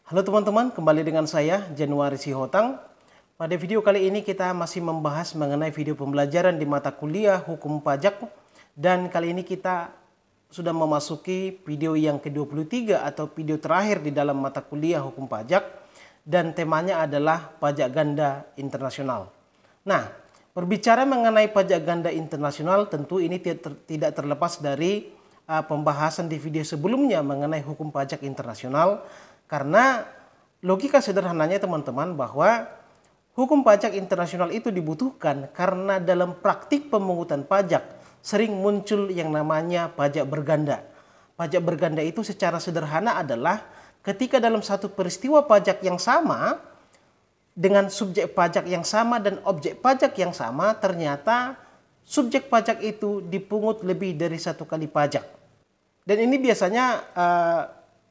Halo teman-teman, kembali dengan saya Januari Sihotang. Pada video kali ini kita masih membahas mengenai video pembelajaran di mata kuliah Hukum Pajak. Dan kali ini kita sudah memasuki video yang ke-23 atau video terakhir di dalam mata kuliah Hukum Pajak. Dan temanya adalah pajak ganda internasional. Nah, berbicara mengenai pajak ganda internasional tentu ini tidak terlepas dari pembahasan di video sebelumnya mengenai hukum pajak internasional. Karena logika sederhananya teman-teman bahwa hukum pajak internasional itu dibutuhkan karena dalam praktik pemungutan pajak sering muncul yang namanya pajak berganda. Pajak berganda itu secara sederhana adalah ketika dalam satu peristiwa pajak yang sama dengan subjek pajak yang sama dan objek pajak yang sama, ternyata subjek pajak itu dipungut lebih dari satu kali pajak. Dan ini biasanya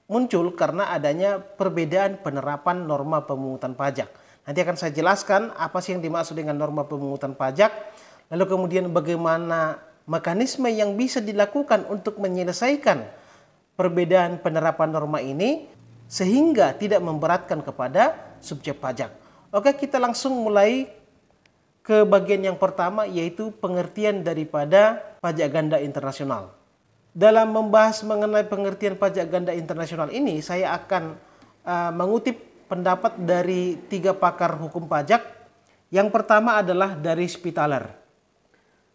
muncul karena adanya perbedaan penerapan norma pemungutan pajak. Nanti akan saya jelaskan apa sih yang dimaksud dengan norma pemungutan pajak, lalu kemudian bagaimana mekanisme yang bisa dilakukan untuk menyelesaikan perbedaan penerapan norma ini sehingga tidak memberatkan kepada subjek pajak. Oke, kita langsung mulai ke bagian yang pertama, yaitu pengertian daripada pajak ganda internasional. Dalam membahas mengenai pengertian pajak ganda internasional ini, saya akan mengutip pendapat dari 3 pakar hukum pajak. Yang pertama adalah dari Spitaler.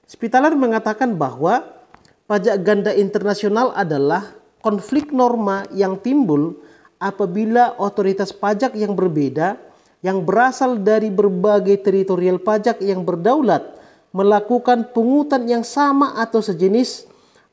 Spitaler mengatakan bahwa pajak ganda internasional adalah konflik norma yang timbul apabila otoritas pajak yang berbeda yang berasal dari berbagai teritorial pajak yang berdaulat melakukan pungutan yang sama atau sejenis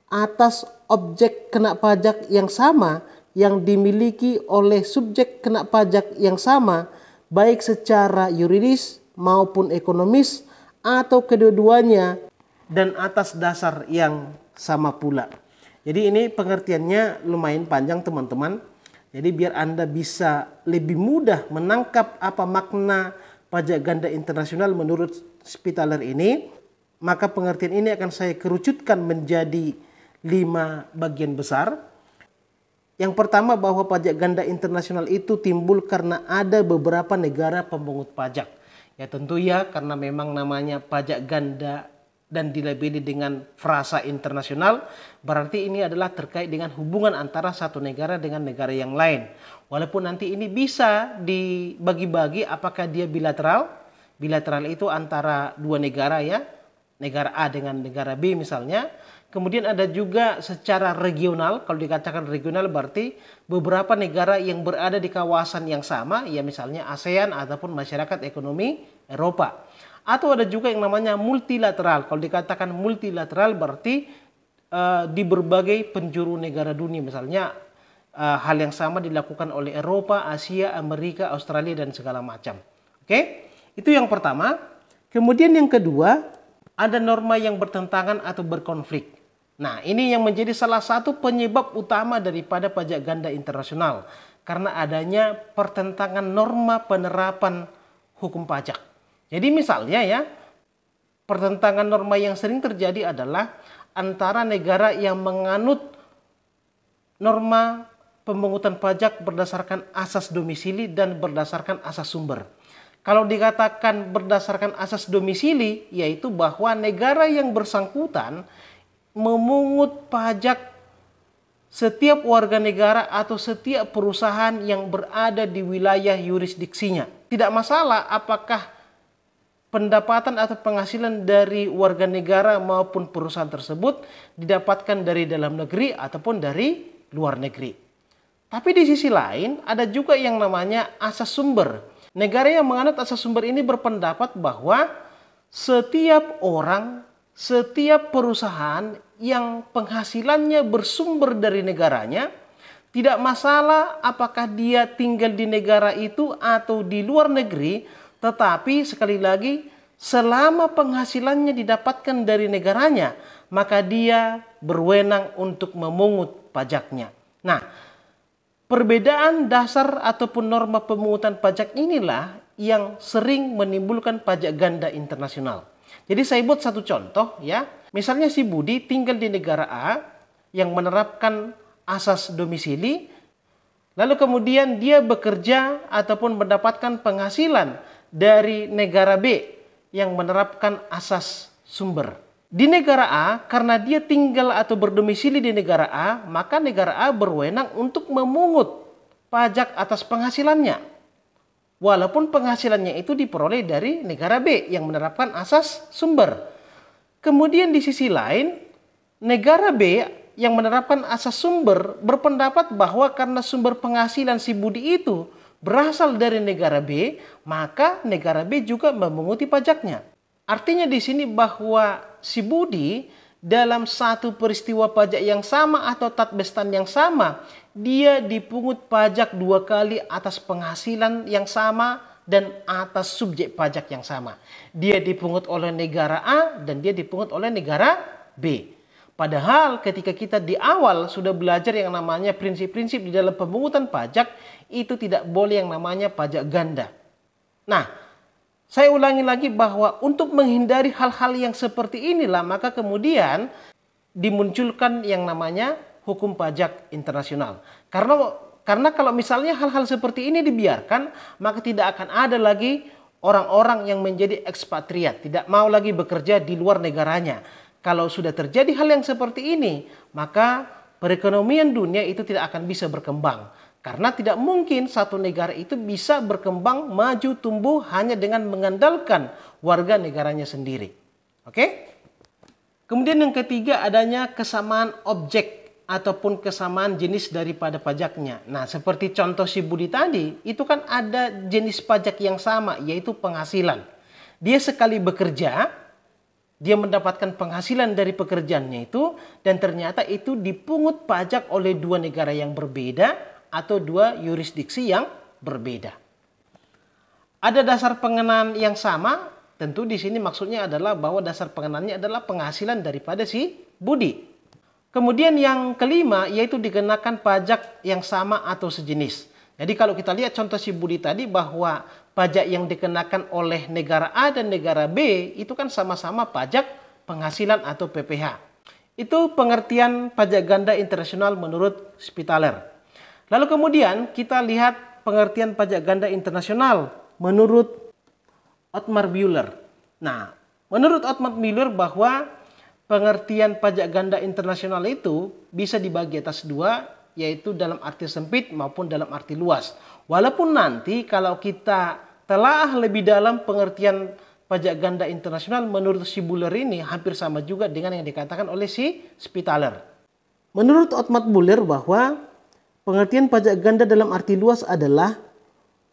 atas objek kena pajak yang sama yang dimiliki oleh subjek kena pajak yang sama, baik secara yuridis maupun ekonomis atau kedua-duanya, dan atas dasar yang sama pula. Jadi ini pengertiannya lumayan panjang teman-teman. Jadi biar Anda bisa lebih mudah menangkap apa makna pajak ganda internasional menurut Spitaler ini, maka pengertian ini akan saya kerucutkan menjadi 5 bagian besar. Yang pertama, bahwa pajak ganda internasional itu timbul karena ada beberapa negara pemungut pajak. Ya tentu ya, karena memang namanya pajak ganda dan dilabeli dengan frasa internasional, berarti ini adalah terkait dengan hubungan antara satu negara dengan negara yang lain. Walaupun nanti ini bisa dibagi-bagi apakah dia bilateral. Bilateral itu antara 2 negara ya, negara A dengan negara B misalnya. Kemudian ada juga secara regional. Kalau dikatakan regional berarti beberapa negara yang berada di kawasan yang sama, ya misalnya ASEAN ataupun Masyarakat Ekonomi Eropa. Atau ada juga yang namanya multilateral. Kalau dikatakan multilateral berarti di berbagai penjuru negara dunia. Misalnya hal yang sama dilakukan oleh Eropa, Asia, Amerika, Australia dan segala macam. Oke, itu yang pertama. Kemudian yang kedua, ada norma yang bertentangan atau berkonflik. Nah, ini yang menjadi salah satu penyebab utama daripada pajak ganda internasional. Karena adanya pertentangan norma penerapan hukum pajak. Jadi misalnya ya, pertentangan norma yang sering terjadi adalah antara negara yang menganut norma pemungutan pajak berdasarkan asas domisili dan berdasarkan asas sumber. Kalau dikatakan berdasarkan asas domisili, yaitu bahwa negara yang bersangkutan memungut pajak setiap warga negara atau setiap perusahaan yang berada di wilayah yurisdiksinya. Tidak masalah apakah pendapatan atau penghasilan dari warga negara maupun perusahaan tersebut didapatkan dari dalam negeri ataupun dari luar negeri. Tapi di sisi lain ada juga yang namanya asas sumber. Negara yang menganut asas sumber ini berpendapat bahwa setiap orang, setiap perusahaan yang penghasilannya bersumber dari negaranya, tidak masalah apakah dia tinggal di negara itu atau di luar negeri, tetapi sekali lagi selama penghasilannya didapatkan dari negaranya, maka dia berwenang untuk memungut pajaknya. Nah, perbedaan dasar ataupun norma pemungutan pajak inilah yang sering menimbulkan pajak ganda internasional. Jadi saya buat satu contoh ya. Misalnya si Budi tinggal di negara A yang menerapkan asas domisili, Lalu kemudian dia bekerja ataupun mendapatkan penghasilan dari negara B yang menerapkan asas sumber. Di negara A, karena dia tinggal atau berdomisili di negara A, maka negara A berwenang untuk memungut pajak atas penghasilannya. Walaupun penghasilannya itu diperoleh dari negara B yang menerapkan asas sumber. Kemudian di sisi lain, negara B yang menerapkan asas sumber berpendapat bahwa karena sumber penghasilan si Budi itu berasal dari negara B, maka negara B juga memunguti pajaknya. Artinya di sini bahwa si Budi dalam satu peristiwa pajak yang sama atau tatbestan yang sama, dia dipungut pajak 2 kali atas penghasilan yang sama dan atas subjek pajak yang sama. Dia dipungut oleh negara A dan dia dipungut oleh negara B. Padahal ketika kita di awal sudah belajar yang namanya prinsip-prinsip di dalam pemungutan pajak, itu tidak boleh yang namanya pajak ganda. Nah, saya ulangi lagi bahwa untuk menghindari hal-hal yang seperti inilah maka kemudian dimunculkan yang namanya hukum pajak internasional. Karena kalau misalnya hal-hal seperti ini dibiarkan, maka tidak akan ada lagi orang-orang yang menjadi ekspatriat, tidak mau lagi bekerja di luar negaranya. Kalau sudah terjadi hal yang seperti ini, maka perekonomian dunia itu tidak akan bisa berkembang. Karena tidak mungkin satu negara itu bisa berkembang, maju, tumbuh hanya dengan mengandalkan warga negaranya sendiri. Oke? Kemudian yang ketiga adanya kesamaan objek ataupun kesamaan jenis daripada pajaknya. Nah, seperti contoh si Budi tadi, itu kan ada jenis pajak yang sama, yaitu penghasilan. Dia sekali bekerja, dia mendapatkan penghasilan dari pekerjaannya itu, dan ternyata itu dipungut pajak oleh 2 negara yang berbeda, atau 2 yurisdiksi yang berbeda. Ada dasar pengenaan yang sama, tentu di sini maksudnya adalah bahwa dasar pengenaannya adalah penghasilan daripada si Budi. Kemudian yang kelima yaitu dikenakan pajak yang sama atau sejenis. Jadi kalau kita lihat contoh si Budi tadi bahwa pajak yang dikenakan oleh negara A dan negara B itu kan sama-sama pajak penghasilan atau PPh. Itu pengertian pajak ganda internasional menurut Spitaler. Lalu kemudian kita lihat pengertian pajak ganda internasional menurut Othmar Müller. Nah, menurut Othmar Müller bahwa pengertian pajak ganda internasional itu bisa dibagi atas 2, yaitu dalam arti sempit maupun dalam arti luas. Walaupun nanti kalau kita telaah lebih dalam pengertian pajak ganda internasional menurut si Müller ini hampir sama juga dengan yang dikatakan oleh si Spitaler. Menurut Othmar Müller bahwa pengertian pajak ganda dalam arti luas adalah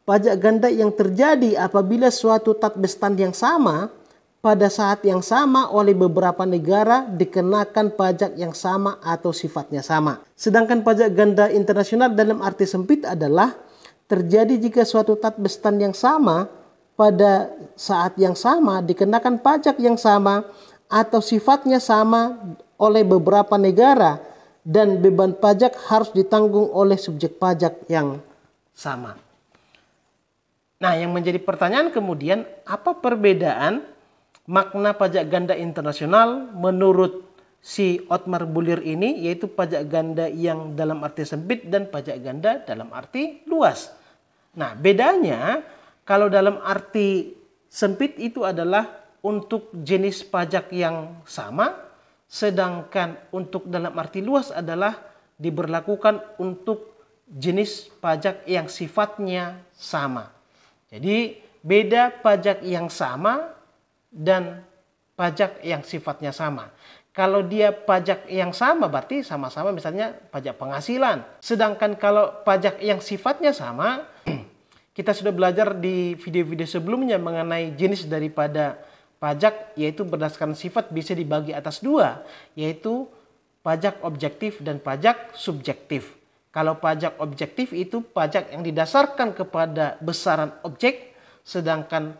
pajak ganda yang terjadi apabila suatu tatbestan yang sama pada saat yang sama oleh beberapa negara dikenakan pajak yang sama atau sifatnya sama. Sedangkan pajak ganda internasional dalam arti sempit adalah terjadi jika suatu tatbestan yang sama pada saat yang sama dikenakan pajak yang sama atau sifatnya sama oleh beberapa negara dan beban pajak harus ditanggung oleh subjek pajak yang sama. Nah, yang menjadi pertanyaan kemudian, apa perbedaan makna pajak ganda internasional menurut si Othmar Müller ini, yaitu pajak ganda yang dalam arti sempit dan pajak ganda dalam arti luas. Nah, bedanya kalau dalam arti sempit itu adalah untuk jenis pajak yang sama, sedangkan untuk dalam arti luas adalah diberlakukan untuk jenis pajak yang sifatnya sama. Jadi beda pajak yang sama dan pajak yang sifatnya sama. Kalau dia pajak yang sama berarti sama-sama misalnya pajak penghasilan. Sedangkan kalau pajak yang sifatnya sama, kita sudah belajar di video-video sebelumnya mengenai jenis daripada pajak, yaitu berdasarkan sifat bisa dibagi atas 2, yaitu pajak objektif dan pajak subjektif. Kalau pajak objektif itu pajak yang didasarkan kepada besaran objek, sedangkan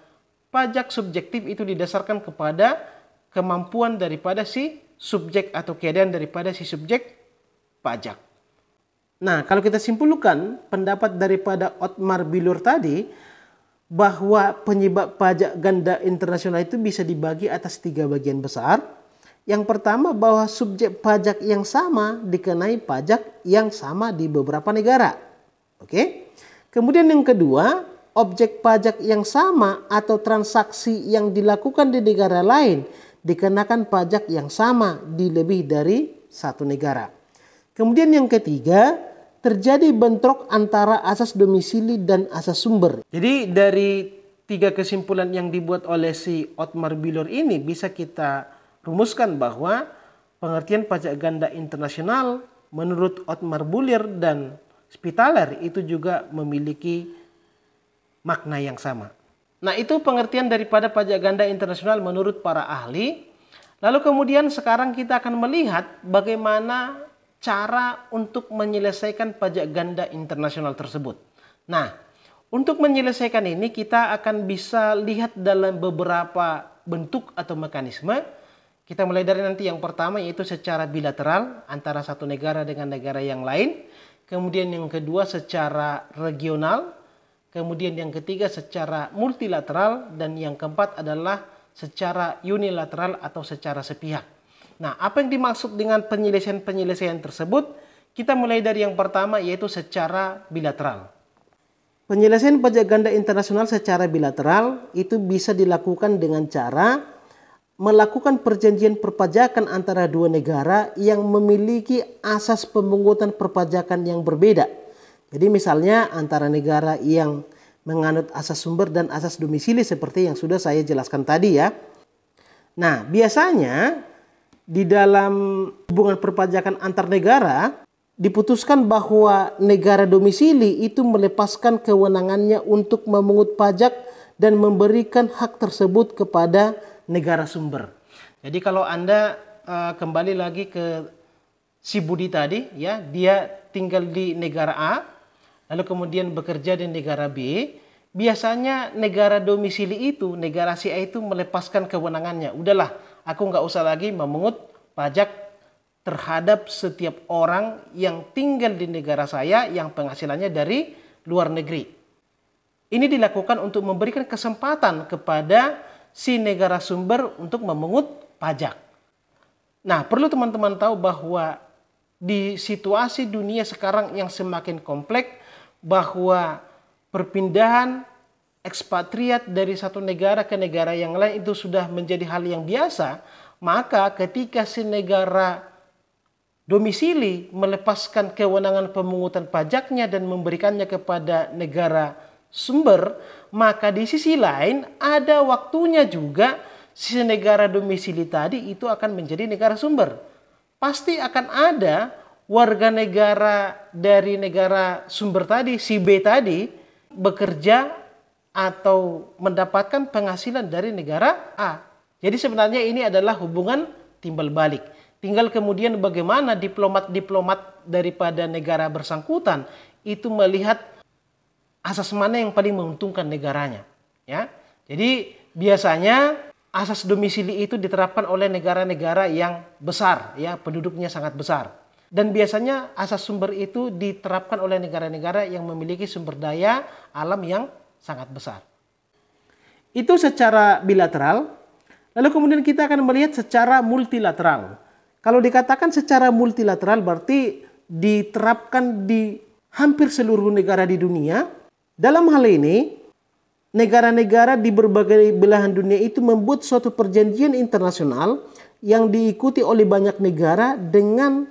pajak subjektif itu didasarkan kepada kemampuan daripada si subjek atau keadaan daripada si subjek pajak. Nah, kalau kita simpulkan pendapat daripada Othmar Müller tadi, bahwa penyebab pajak ganda internasional itu bisa dibagi atas 3 bagian besar. Yang pertama bahwa subjek pajak yang sama dikenai pajak yang sama di beberapa negara. Oke. Kemudian yang kedua, objek pajak yang sama atau transaksi yang dilakukan di negara lain dikenakan pajak yang sama di lebih dari satu negara. Kemudian yang ketiga, terjadi bentrok antara asas domisili dan asas sumber. Jadi dari tiga kesimpulan yang dibuat oleh si Othmar Bühler ini bisa kita rumuskan bahwa pengertian pajak ganda internasional menurut Othmar Bühler dan Spitaler itu juga memiliki makna yang sama. Nah, itu pengertian daripada pajak ganda internasional menurut para ahli. Lalu kemudian sekarang kita akan melihat bagaimana cara untuk menyelesaikan pajak ganda internasional tersebut. Nah, untuk menyelesaikan ini kita akan bisa lihat dalam beberapa bentuk atau mekanisme. Kita mulai dari nanti yang pertama yaitu secara bilateral antara satu negara dengan negara yang lain. Kemudian yang kedua secara regional. Kemudian yang ketiga secara multilateral. Dan yang keempat adalah secara unilateral atau secara sepihak. Nah, apa yang dimaksud dengan penyelesaian-penyelesaian tersebut? Kita mulai dari yang pertama yaitu secara bilateral. Penyelesaian pajak ganda internasional secara bilateral itu bisa dilakukan dengan cara melakukan perjanjian perpajakan antara dua negara yang memiliki asas pemungutan perpajakan yang berbeda. Jadi misalnya antara negara yang menganut asas sumber dan asas domisili seperti yang sudah saya jelaskan tadi ya. Nah, biasanya di dalam hubungan perpajakan antar negara diputuskan bahwa negara domisili itu melepaskan kewenangannya untuk memungut pajak dan memberikan hak tersebut kepada negara sumber. Jadi kalau Anda kembali lagi ke si Budi tadi, ya, dia tinggal di negara A, lalu kemudian bekerja di negara B, biasanya negara domisili itu, negara si A itu melepaskan kewenangannya. Udahlah, aku nggak usah lagi memungut pajak terhadap setiap orang yang tinggal di negara saya yang penghasilannya dari luar negeri. Ini dilakukan untuk memberikan kesempatan kepada si negara sumber untuk memungut pajak. Nah, perlu teman-teman tahu bahwa di situasi dunia sekarang yang semakin kompleks, bahwa perpindahan ekspatriat dari satu negara ke negara yang lain itu sudah menjadi hal yang biasa, maka ketika si negara domisili melepaskan kewenangan pemungutan pajaknya dan memberikannya kepada negara sumber, maka di sisi lain ada waktunya juga si negara domisili tadi itu akan menjadi negara sumber. Pasti akan ada warga negara dari negara sumber tadi, si B tadi, bekerja atau mendapatkan penghasilan dari negara A. Jadi sebenarnya ini adalah hubungan timbal balik. Tinggal kemudian bagaimana diplomat-diplomat daripada negara bersangkutan itu melihat asas mana yang paling menguntungkan negaranya. Ya, jadi biasanya asas domisili itu diterapkan oleh negara-negara yang besar, ya, penduduknya sangat besar. Dan biasanya asas sumber itu diterapkan oleh negara-negara yang memiliki sumber daya alam yang sangat besar. Itu secara bilateral. Lalu kemudian kita akan melihat secara multilateral. Kalau dikatakan secara multilateral berarti diterapkan di hampir seluruh negara di dunia. Dalam hal ini, negara-negara di berbagai belahan dunia itu membuat suatu perjanjian internasional yang diikuti oleh banyak negara dengan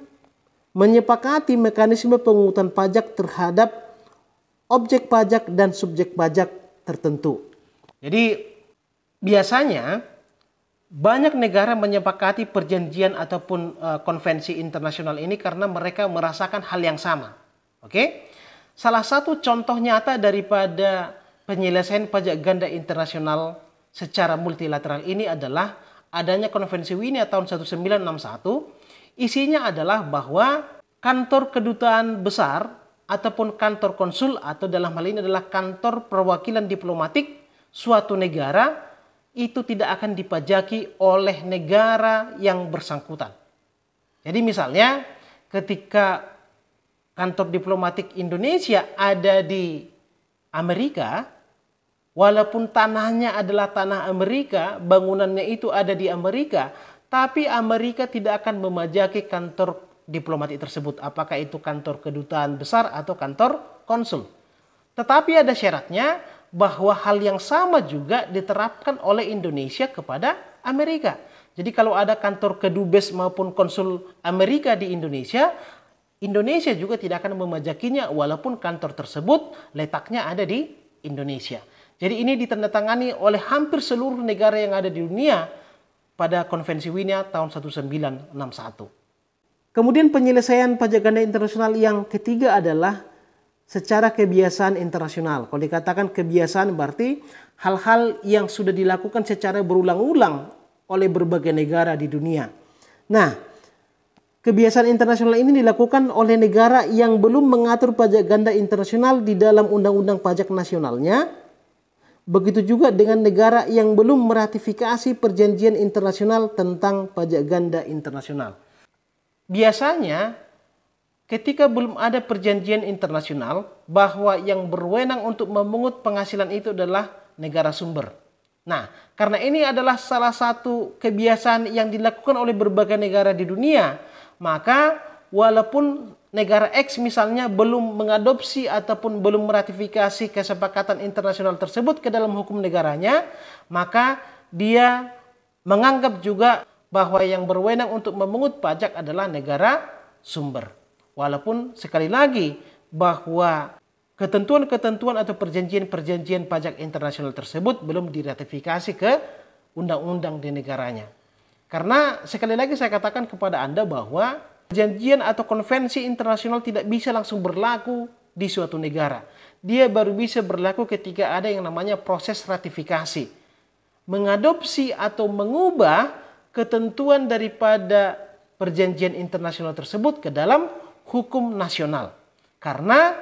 menyepakati mekanisme pemungutan pajak terhadap objek pajak dan subjek pajak tertentu. Jadi biasanya banyak negara menyepakati perjanjian ataupun konvensi internasional ini karena mereka merasakan hal yang sama. Oke? Salah satu contoh nyata daripada penyelesaian pajak ganda internasional secara multilateral ini adalah adanya Konvensi Wina tahun 1961. Isinya adalah bahwa kantor kedutaan besar ataupun kantor konsul atau dalam hal ini adalah kantor perwakilan diplomatik suatu negara itu tidak akan dipajaki oleh negara yang bersangkutan. Jadi misalnya ketika kantor diplomatik Indonesia ada di Amerika, walaupun tanahnya adalah tanah Amerika, bangunannya itu ada di Amerika, tapi Amerika tidak akan memajaki kantor diplomatik tersebut. Apakah itu kantor kedutaan besar atau kantor konsul. Tetapi ada syaratnya bahwa hal yang sama juga diterapkan oleh Indonesia kepada Amerika. Jadi kalau ada kantor kedubes maupun konsul Amerika di Indonesia, Indonesia juga tidak akan memajakinya walaupun kantor tersebut letaknya ada di Indonesia. Jadi ini ditandatangani oleh hampir seluruh negara yang ada di dunia pada Konvensi Wina tahun 1961. Kemudian penyelesaian pajak ganda internasional yang ketiga adalah secara kebiasaan internasional. Kalau dikatakan kebiasaan berarti hal-hal yang sudah dilakukan secara berulang-ulang oleh berbagai negara di dunia. Nah, kebiasaan internasional ini dilakukan oleh negara yang belum mengatur pajak ganda internasional di dalam undang-undang pajak nasionalnya. Begitu juga dengan negara yang belum meratifikasi perjanjian internasional tentang pajak ganda internasional. Biasanya ketika belum ada perjanjian internasional bahwa yang berwenang untuk memungut penghasilan itu adalah negara sumber. Nah, karena ini adalah salah satu kebiasaan yang dilakukan oleh berbagai negara di dunia, maka walaupun negara X misalnya belum mengadopsi ataupun belum meratifikasi kesepakatan internasional tersebut ke dalam hukum negaranya, maka dia menganggap juga bahwa yang berwenang untuk memungut pajak adalah negara sumber. Walaupun sekali lagi bahwa ketentuan-ketentuan atau perjanjian-perjanjian pajak internasional tersebut belum diratifikasi ke undang-undang di negaranya. Karena sekali lagi saya katakan kepada Anda bahwa perjanjian atau konvensi internasional tidak bisa langsung berlaku di suatu negara. Dia baru bisa berlaku ketika ada yang namanya proses ratifikasi. Mengadopsi atau mengubah ketentuan daripada perjanjian internasional tersebut ke dalam hukum nasional. Karena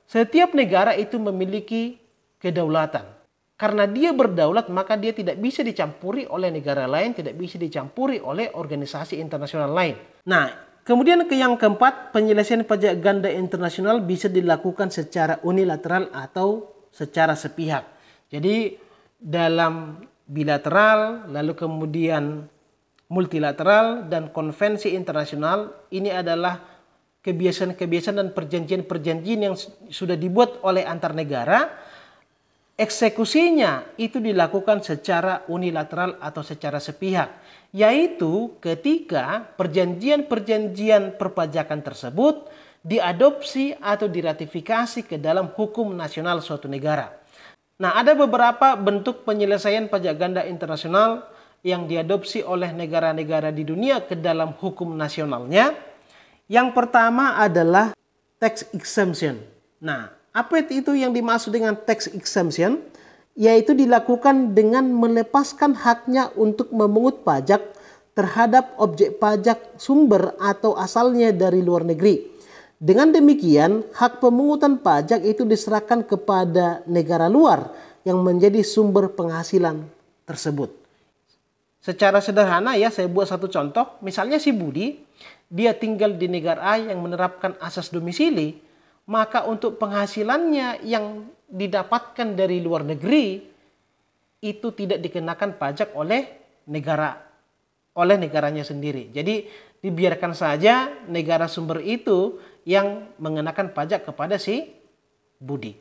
setiap negara itu memiliki kedaulatan. Karena dia berdaulat maka dia tidak bisa dicampuri oleh negara lain, tidak bisa dicampuri oleh organisasi internasional lain. Nah, kemudian yang keempat, penyelesaian pajak ganda internasional bisa dilakukan secara unilateral atau secara sepihak. Jadi dalam bilateral, lalu kemudian multilateral dan konvensi internasional, ini adalah kebiasaan-kebiasaan dan perjanjian-perjanjian yang sudah dibuat oleh antar negara. Eksekusinya itu dilakukan secara unilateral atau secara sepihak, yaitu ketika perjanjian-perjanjian perpajakan tersebut diadopsi atau diratifikasi ke dalam hukum nasional suatu negara. Nah, ada beberapa bentuk penyelesaian pajak ganda internasional yang diadopsi oleh negara-negara di dunia ke dalam hukum nasionalnya. Yang pertama adalah tax exemption. Nah, apa itu yang dimaksud dengan tax exemption? Yaitu dilakukan dengan melepaskan haknya untuk memungut pajak terhadap objek pajak sumber atau asalnya dari luar negeri. Dengan demikian, hak pemungutan pajak itu diserahkan kepada negara luar yang menjadi sumber penghasilan tersebut. Secara sederhana ya, saya buat satu contoh. Misalnya si Budi, dia tinggal di negara A yang menerapkan asas domisili, maka untuk penghasilannya yang didapatkan dari luar negeri itu tidak dikenakan pajak oleh negaranya sendiri. Jadi dibiarkan saja negara sumber itu yang mengenakan pajak kepada si Budi.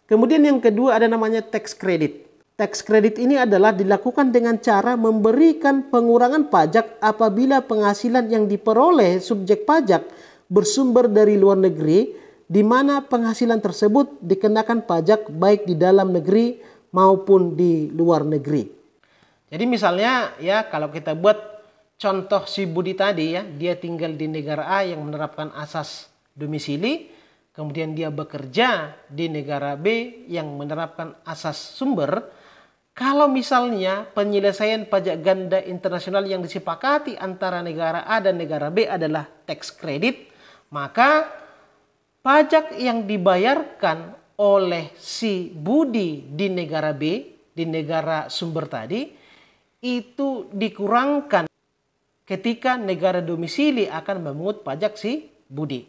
Kemudian yang kedua ada namanya tax credit. Tax credit ini adalah dilakukan dengan cara memberikan pengurangan pajak apabila penghasilan yang diperoleh subjek pajak bersumber dari luar negeri, di mana penghasilan tersebut dikenakan pajak baik di dalam negeri maupun di luar negeri. Jadi misalnya ya, kalau kita buat contoh si Budi tadi ya, dia tinggal di negara A yang menerapkan asas domisili, kemudian dia bekerja di negara B yang menerapkan asas sumber. Kalau misalnya penyelesaian pajak ganda internasional yang disepakati antara negara A dan negara B adalah tax credit, maka pajak yang dibayarkan oleh si Budi di negara B, di negara sumber tadi, itu dikurangkan ketika negara domisili akan memungut pajak si Budi.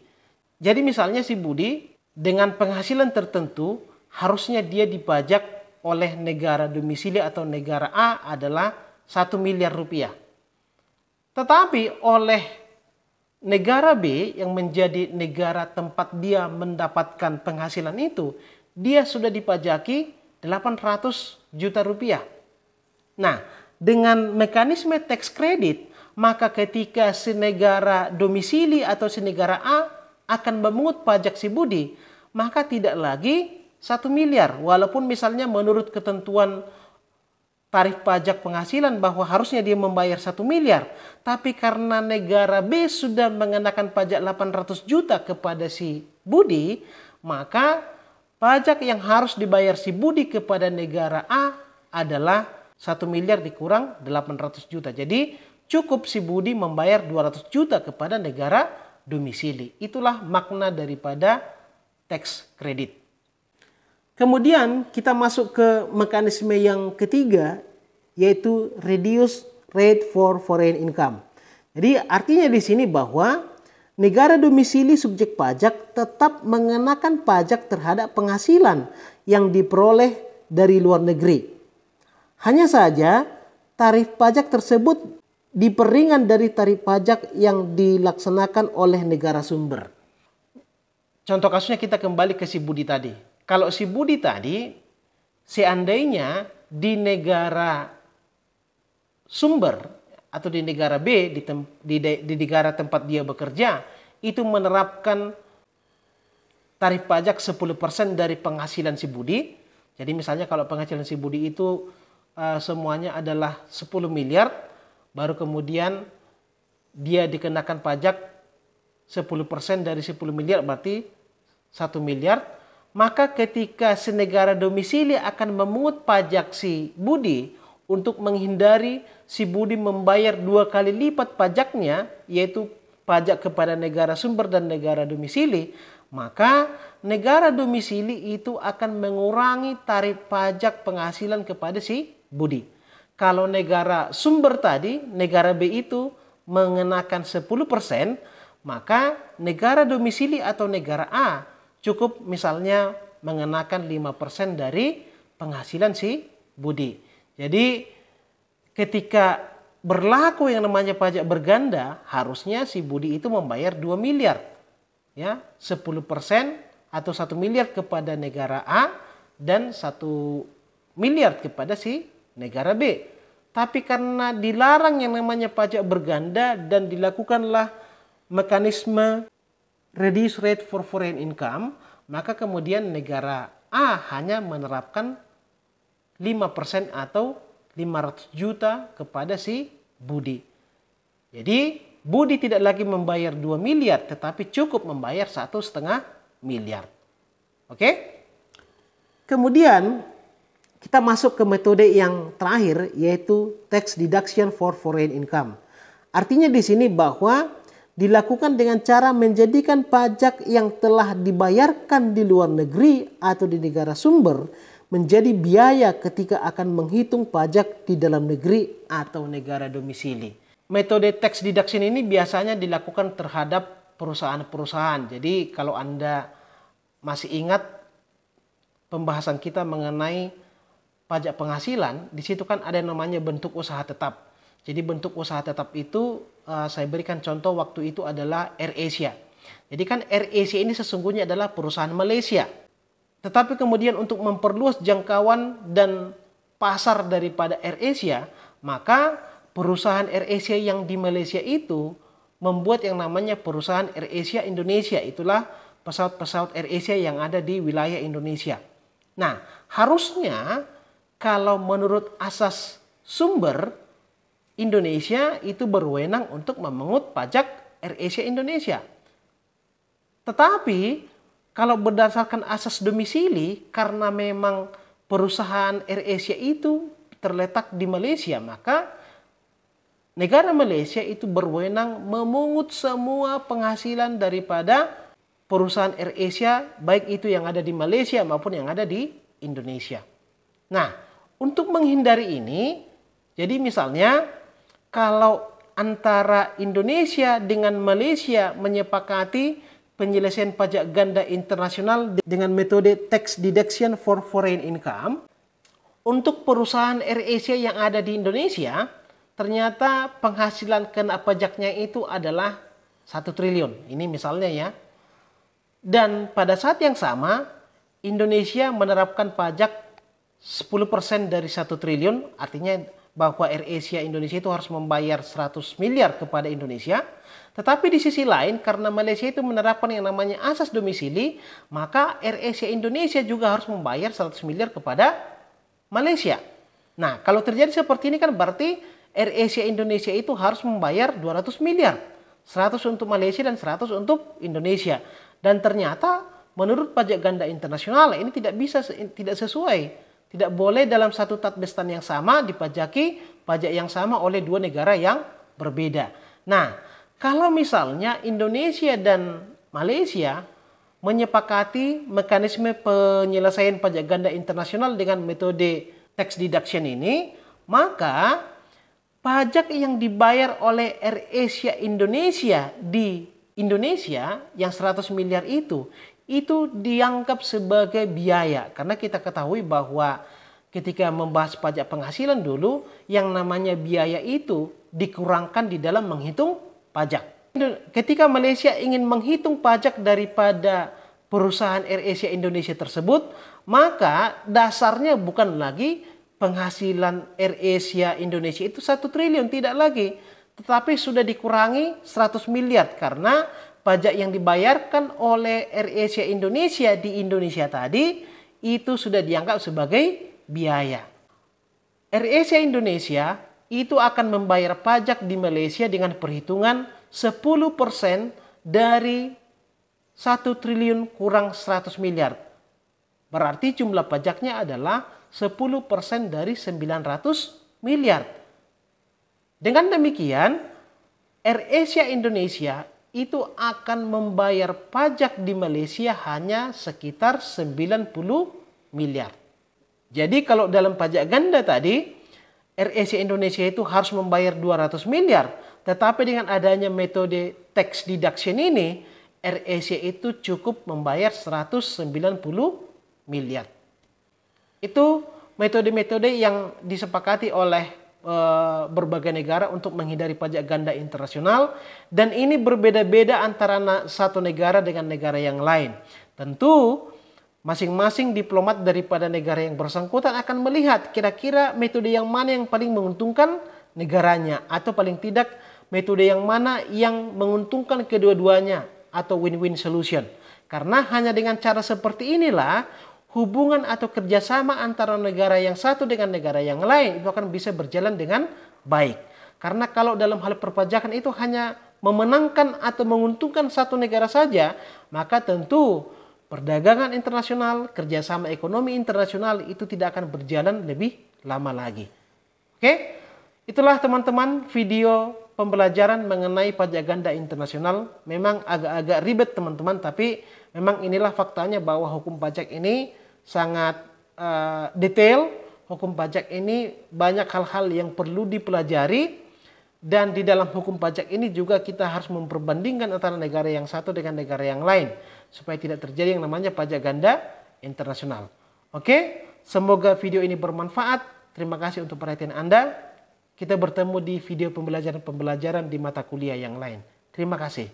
Jadi misalnya si Budi dengan penghasilan tertentu harusnya dia dipajak oleh negara domisili atau negara A adalah 1 miliar rupiah. Tetapi oleh negara B yang menjadi negara tempat dia mendapatkan penghasilan itu, dia sudah dipajaki 800 juta rupiah. Nah, dengan mekanisme tax credit, maka ketika si negara domisili atau si negara A akan memungut pajak si Budi, maka tidak lagi 1 miliar. Walaupun misalnya menurut ketentuan tarif pajak penghasilan bahwa harusnya dia membayar 1 miliar. Tapi karena negara B sudah mengenakan pajak 800 juta kepada si Budi, maka pajak yang harus dibayar si Budi kepada negara A adalah 1 miliar dikurang 800 juta. Jadi cukup si Budi membayar 200 juta kepada negara domisili. Itulah makna daripada tax credit. Kemudian kita masuk ke mekanisme yang ketiga, yaitu reduce rate for foreign income. Jadi artinya di sini bahwa negara domisili subjek pajak tetap mengenakan pajak terhadap penghasilan yang diperoleh dari luar negeri. Hanya saja tarif pajak tersebut diperingan dari tarif pajak yang dilaksanakan oleh negara sumber. Contoh kasusnya kita kembali ke si Budi tadi. Kalau si Budi tadi, seandainya di negara sumber atau di negara B, di negara tempat dia bekerja, itu menerapkan tarif pajak 10% dari penghasilan si Budi. Jadi misalnya kalau penghasilan si Budi itu semuanya adalah 10 miliar, baru kemudian dia dikenakan pajak 10% dari 10 miliar berarti 1 miliar. Maka ketika si negara domisili akan memungut pajak si Budi untuk menghindari si Budi membayar 2 kali lipat pajaknya, yaitu pajak kepada negara sumber dan negara domisili, maka negara domisili itu akan mengurangi tarif pajak penghasilan kepada si Budi. Kalau negara sumber tadi, negara B itu mengenakan 10%, maka negara domisili atau negara A cukup misalnya mengenakan 5% dari penghasilan si Budi. Jadi ketika berlaku yang namanya pajak berganda, harusnya si Budi itu membayar 2 miliar. Ya, 10% atau 1 miliar kepada negara A dan 1 miliar kepada si negara B. Tapi karena dilarang yang namanya pajak berganda dan dilakukanlah mekanisme reduce rate for foreign income, maka kemudian negara A hanya menerapkan 5% atau 500 juta kepada si Budi. Jadi Budi tidak lagi membayar 2 miliar tetapi cukup membayar 1,5 miliar. Oke? Kemudian kita masuk ke metode yang terakhir, yaitu tax deduction for foreign income. Artinya di sini bahwa dilakukan dengan cara menjadikan pajak yang telah dibayarkan di luar negeri atau di negara sumber menjadi biaya ketika akan menghitung pajak di dalam negeri atau negara domisili. Metode tax deduction ini biasanya dilakukan terhadap perusahaan-perusahaan. Jadi kalau Anda masih ingat pembahasan kita mengenai pajak penghasilan, di situ kan ada yang namanya bentuk usaha tetap. Jadi bentuk usaha tetap itu saya berikan contoh waktu itu adalah AirAsia. Jadi kan AirAsia ini sesungguhnya adalah perusahaan Malaysia. Tetapi kemudian untuk memperluas jangkauan dan pasar daripada AirAsia, maka perusahaan AirAsia yang di Malaysia itu membuat yang namanya perusahaan AirAsia Indonesia. Itulah pesawat-pesawat AirAsia yang ada di wilayah Indonesia. Nah, harusnya kalau menurut asas sumber, Indonesia itu berwenang untuk memungut pajak AirAsia Indonesia. Tetapi kalau berdasarkan asas domisili, karena memang perusahaan AirAsia itu terletak di Malaysia, maka negara Malaysia itu berwenang memungut semua penghasilan daripada perusahaan AirAsia, baik itu yang ada di Malaysia maupun yang ada di Indonesia. Nah, untuk menghindari ini, jadi misalnya kalau antara Indonesia dengan Malaysia menyepakati penyelesaian pajak ganda internasional dengan metode tax deduction for foreign income, untuk perusahaan AirAsia yang ada di Indonesia, ternyata penghasilan kena pajaknya itu adalah 1 triliun. Ini misalnya ya. Dan pada saat yang sama, Indonesia menerapkan pajak 10% dari 1 triliun, artinya bahwa AirAsia Indonesia itu harus membayar 100 miliar kepada Indonesia. Tetapi di sisi lain, karena Malaysia itu menerapkan yang namanya asas domisili, maka AirAsia Indonesia juga harus membayar 100 miliar kepada Malaysia. Nah, kalau terjadi seperti ini kan berarti AirAsia Indonesia itu harus membayar 200 miliar. 100 untuk Malaysia dan 100 untuk Indonesia. Dan ternyata menurut pajak ganda internasional ini tidak sesuai. Tidak boleh dalam satu tatbestan yang sama dipajaki pajak yang sama oleh dua negara yang berbeda. Nah, kalau misalnya Indonesia dan Malaysia menyepakati mekanisme penyelesaian pajak ganda internasional dengan metode tax deduction ini, maka pajak yang dibayar oleh AirAsia Indonesia di Indonesia yang 100 miliar itu dianggap sebagai biaya. Karena kita ketahui bahwa ketika membahas pajak penghasilan dulu, yang namanya biaya itu dikurangkan di dalam menghitung pajak. Ketika Malaysia ingin menghitung pajak daripada perusahaan AirAsia Indonesia tersebut, maka dasarnya bukan lagi penghasilan AirAsia Indonesia itu 1 triliun, tidak lagi. Tetapi sudah dikurangi 100 miliar karena pajak yang dibayarkan oleh AirAsia Indonesia di Indonesia tadi itu sudah dianggap sebagai biaya. AirAsia Indonesia itu akan membayar pajak di Malaysia dengan perhitungan 10% dari 1 triliun kurang 100 miliar. Berarti jumlah pajaknya adalah 10% dari 900 miliar. Dengan demikian, AirAsia Indonesia itu akan membayar pajak di Malaysia hanya sekitar 90 miliar. Jadi kalau dalam pajak ganda tadi, AirAsia Indonesia itu harus membayar 200 miliar. Tetapi dengan adanya metode tax deduction ini, AirAsia itu cukup membayar 190 miliar. Itu metode-metode yang disepakati oleh berbagai negara untuk menghindari pajak ganda internasional, dan ini berbeda-beda antara satu negara dengan negara yang lain. Tentu masing-masing diplomat daripada negara yang bersangkutan akan melihat kira-kira metode yang mana yang paling menguntungkan negaranya, atau paling tidak metode yang mana yang menguntungkan kedua-duanya atau win-win solution. Karena hanya dengan cara seperti inilah hubungan atau kerjasama antara negara yang satu dengan negara yang lain itu akan bisa berjalan dengan baik. Karena kalau dalam hal perpajakan itu hanya memenangkan atau menguntungkan satu negara saja, maka tentu perdagangan internasional, kerjasama ekonomi internasional itu tidak akan berjalan lebih lama lagi. Oke, itulah teman-teman video pembelajaran mengenai pajak ganda internasional. Memang agak-agak ribet teman-teman, tapi memang inilah faktanya bahwa hukum pajak ini sangat detail. Hukum pajak ini banyak hal-hal yang perlu dipelajari, dan di dalam hukum pajak ini juga kita harus memperbandingkan antara negara yang satu dengan negara yang lain supaya tidak terjadi yang namanya pajak ganda internasional. Oke, semoga video ini bermanfaat. Terima kasih untuk perhatian Anda. Kita bertemu di video pembelajaran-pembelajaran di mata kuliah yang lain. Terima kasih.